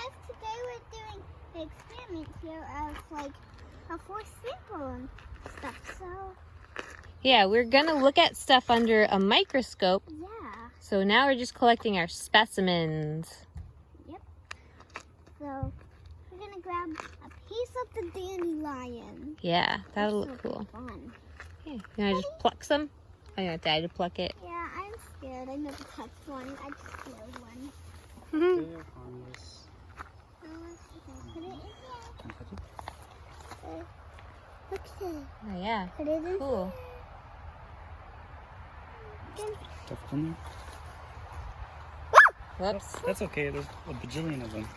guys, today we're doing an experiment here of for sample and stuff. So yeah, we're gonna look at stuff under a microscope. yeah. So now we're just collecting our specimens. Yep. So we're gonna grab a piece of the dandelion. Yeah, that'll look cool. Fun. Yeah, you wanna just pluck some? Oh, you want Dad to pluck it? Yeah, I'm scared. I never touched one. I just killed one. They're harmless. Put it in here. Okay. Oh yeah, Put it in cool. here. Stuff in there. Whoops. That's okay. There's a bajillion of them.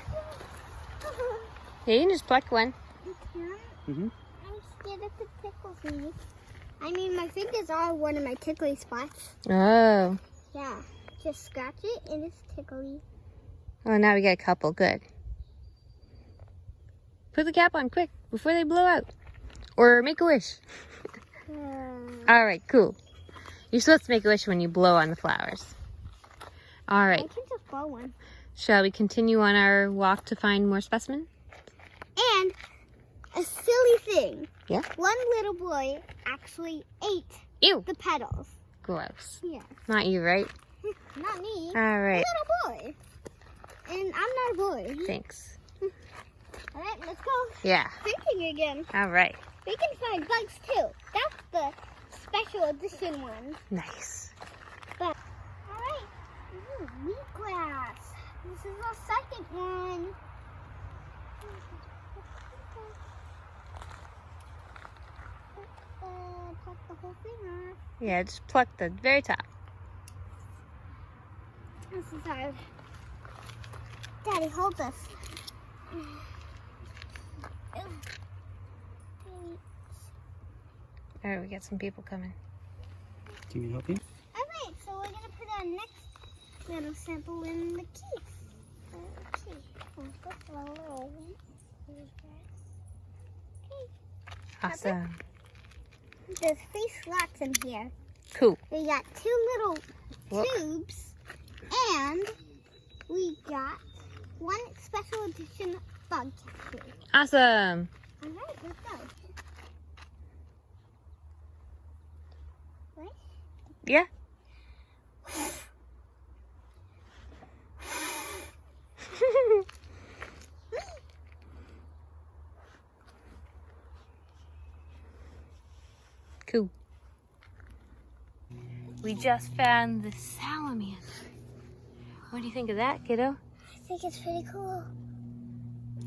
Yeah, you can just pluck one. You can? Mm-hmm. I'm scared if it tickles me. I mean, my fingers are one of my tickly spots. Oh. Yeah. Just scratch it and it's tickly. Oh, now we got a couple. Good. Put the cap on quick before they blow out. Or make a wish. All right, cool. You're supposed to make a wish when you blow on the flowers. All right. I can just blow one. Shall we continue on our walk to find more specimens? And a silly thing. Yeah? One little boy actually ate Ew. the petals. Gross. Yeah. Not you, right? Not me. All right. A little boy. And I'm not a boy. Thanks. All right, let's go Yeah. thinking again. All right. We can find bugs too. That's the special edition one. Nice. But all right, ooh, wheatgrass. This is our second one. Pluck the whole thing off. Yeah, just pluck the very top. This is our. Daddy, hold this. All right, we got some people coming. Do you need help you? All right, so we're gonna put our next little sample in the case. Okay. Awesome. There's 3 slots in here. Cool. We got 2 little Whoop. tubes, and we got 1 special edition bug catcher. Awesome. All right, let's go. Right? Yeah. Cool. We just found the salamander. What do you think of that, kiddo? I think it's pretty cool.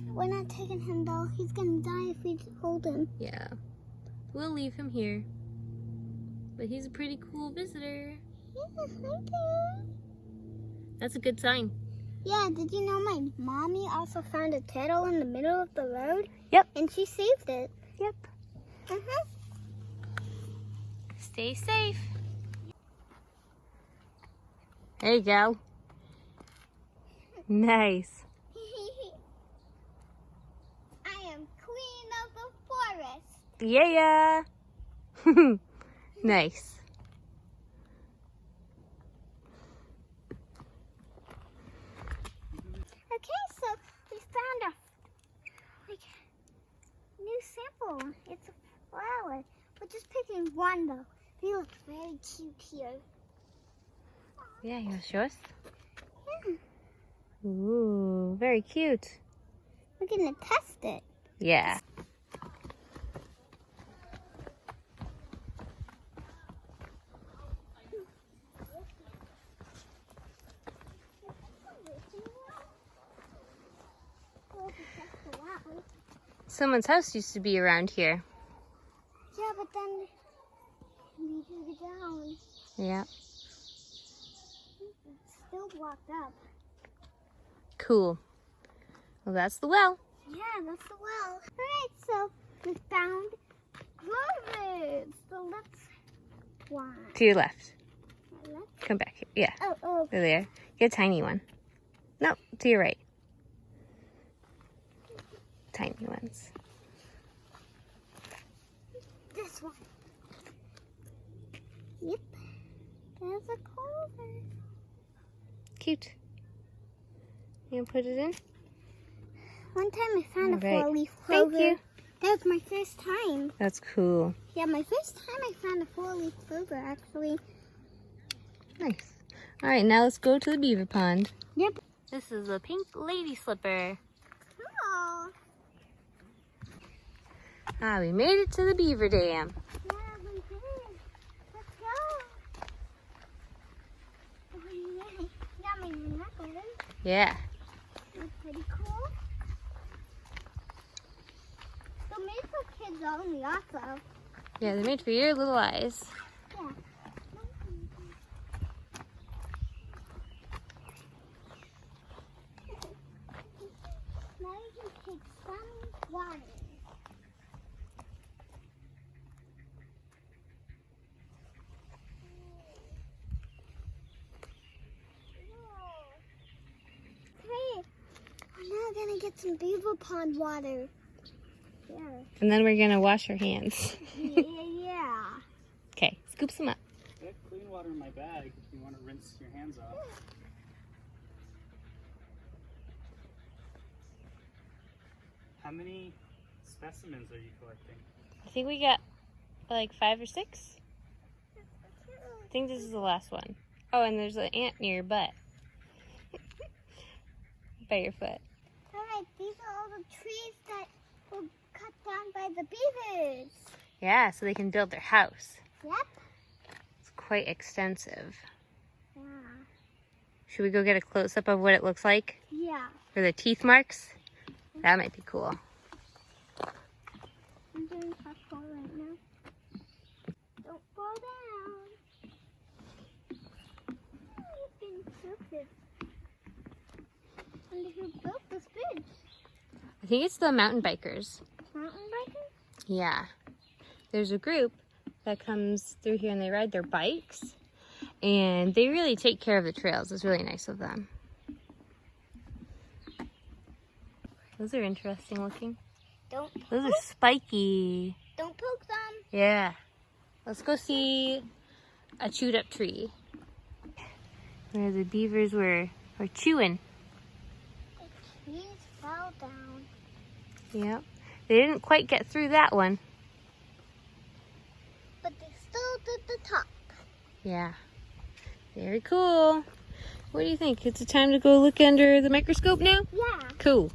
We're not taking him though. He's gonna die if we hold him. Yeah. We'll leave him here. But he's a pretty cool visitor. Yeah, thank you. That's a good sign. Yeah, did you know my mommy also found a turtle in the middle of the road? Yep. And she saved it. Yep. Uh-huh. Stay safe. There you go. Nice. I am queen of the forest. Yeah. Nice. Okay, so we found a new sample. It's a flower. We're just picking one though. He looks very cute here. Yeah, you want to show us? Yeah. Ooh, very cute. We're gonna test it. Yeah. Someone's house used to be around here. Yeah, but then we took it down. Yeah. It's still blocked up. Cool. Well, that's the well. Yeah, that's the well. Alright, so we found clovers. So let's one. To your left. Left. Come back here. Yeah. Oh. Over there. Get a tiny one. No, to your right. Tiny ones. This one. Yep. There's a clover. Cute. You gonna put it in? One time I found a All right. four-leaf Thank clover. you. That was my first time. That's cool. Yeah, my first time I found a four-leaf clover, actually. Nice. All right, now let's go to the beaver pond. Yep. This is a pink lady slipper. Oh. Ah, we made it to the beaver dam. Yeah, we did. Let's go. Oh, yeah. Got my necklace. Yeah. That's pretty cool. They're made for kids only, also. Yeah, they're made for your little eyes. Yeah. Now you can take some water. Hey, we're now gonna get some beaver pond water. Yeah. And then we're gonna wash our hands. Yeah. Okay, scoop some up. I have clean water in my bag if you want to rinse your hands off. How many specimens are you collecting? I think we got like 5 or 6. I think this is the last one. Oh, and there's an ant near your butt. By your foot. Alright, these are all the trees that were cut down by the beavers. Yeah, so they can build their house. Yep. It's quite extensive. Yeah. Should we go get a close-up of what it looks like? Yeah. For the teeth marks? That might be cool. I'm doing parkour right now. Don't fall down. You've been stupid. I wonder who built this bridge. I think it's the mountain bikers. Mountain bikers? Yeah. There's a group that comes through here and they ride their bikes. And they really take care of the trails. It's really nice of them. Those are interesting looking. Those are spiky. Don't poke them. Yeah. Let's go see a chewed up tree. Where the beavers were chewing. The trees fell down. Yep. They didn't quite get through that one. But they still did the top. Yeah. Very cool. What do you think? It's a time to go look under the microscope now? Yeah. Cool.